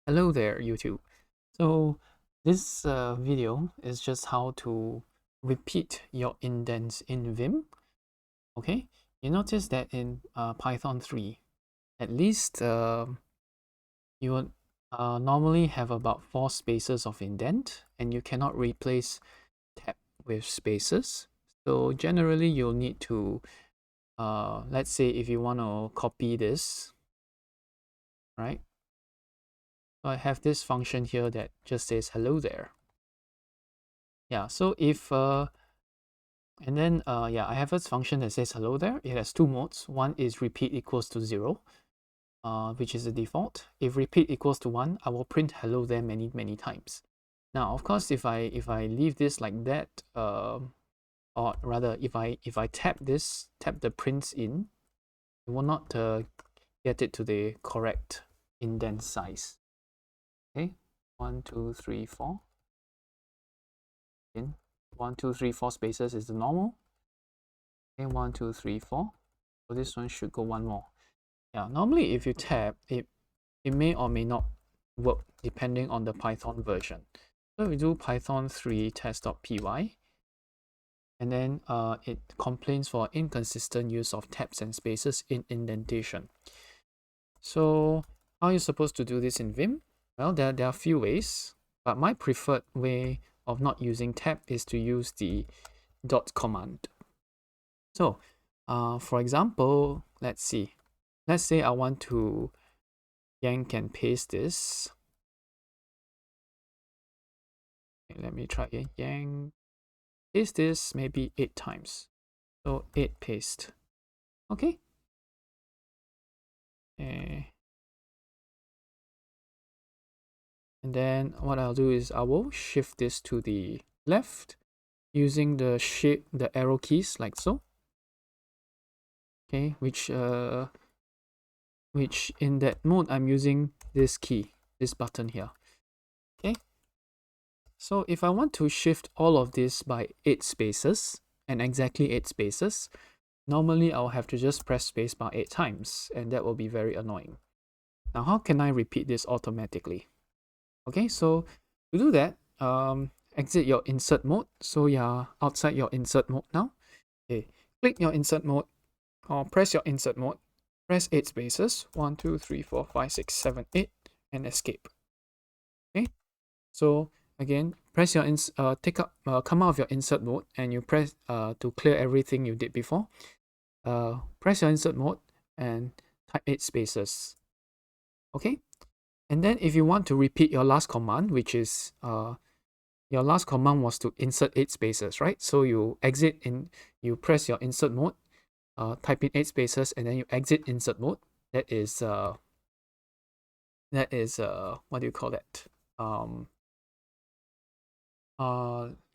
Hello there, YouTube. So this video is just how to repeat your indents in Vim. Okay, you notice that in Python 3, at least you would normally have about 4 spaces of indent, and you cannot replace tab with spaces. So generally, you'll need to, let's say if you want to copy this, right? So I have this function here that just says hello there. Yeah, so if and then yeah, I have this function that says hello there. It has two modes. One is repeat equals to 0, which is the default. If repeat equals to 1, I will print hello there many times. Now, of course, if I leave this like that, or rather, if I tap the prints in, it will not get it to the correct indent size. Okay, 1, 2, 3, 4. In 1, 2, 3, 4 spaces is the normal. Okay, 1, 2, 3, 4. So this one should go one more. Yeah, normally if you tap, it may or may not work depending on the Python version. So we do python 3 test.py, and then it complains for inconsistent use of tabs and spaces in indentation. So how are you supposed to do this in Vim? Well, there are a few ways, but my preferred way of not using tab is to use the dot command. So for example, let's say I want to yank and paste this. Okay, let me try again. Yank, paste this maybe 8 times. So 8 paste. Okay. And then what I'll do is I will shift this to the left using the arrow keys like so. Okay, which in that mode I'm using this key, this button here. Okay. So if I want to shift all of this by 8 spaces, and exactly 8 spaces, normally I'll have to just press spacebar 8 times, and that will be very annoying. Now, how can I repeat this automatically? Okay, so to do that, exit your insert mode. So you're outside your insert mode now. Okay, click your insert mode, or press your insert mode, press 8 spaces, 1, 2, 3, 4, 5, 6, 7, 8, and escape. Okay, so again, press your come out of your insert mode, and you press to clear everything you did before. Press your insert mode and type 8 spaces. Okay, and then if you want to repeat your last command, which is your last command was to insert 8 spaces, right? So you you press your insert mode, type in 8 spaces, and then you exit insert mode. That is what do you call that?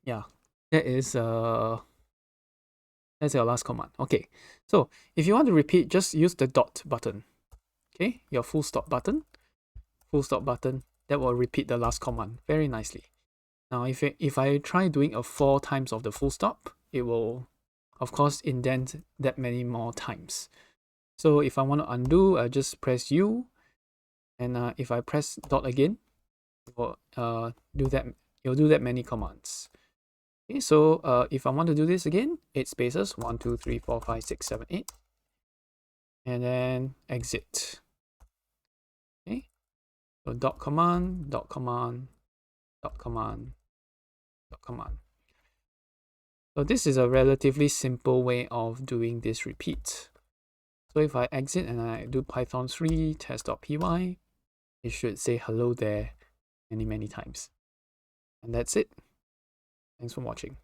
Yeah, that is that's your last command. Okay, so if you want to repeat, just use the dot button. Okay, your full stop button, that will repeat the last command very nicely. Now, if I try doing a 4 times of the full stop, it will, of course, indent that many more times. So if I want to undo, I just press U, and if I press dot again, it will do that. It'll do that many commands. Okay, so if I want to do this again, 8 spaces, 1, 2, 3, 4, 5, 6, 7, 8, and then exit. Okay, so dot command, dot command, dot command, dot command. So this is a relatively simple way of doing this repeat. So if I exit and I do python 3 test.py, it should say hello there many times. And that's it. Thanks for watching.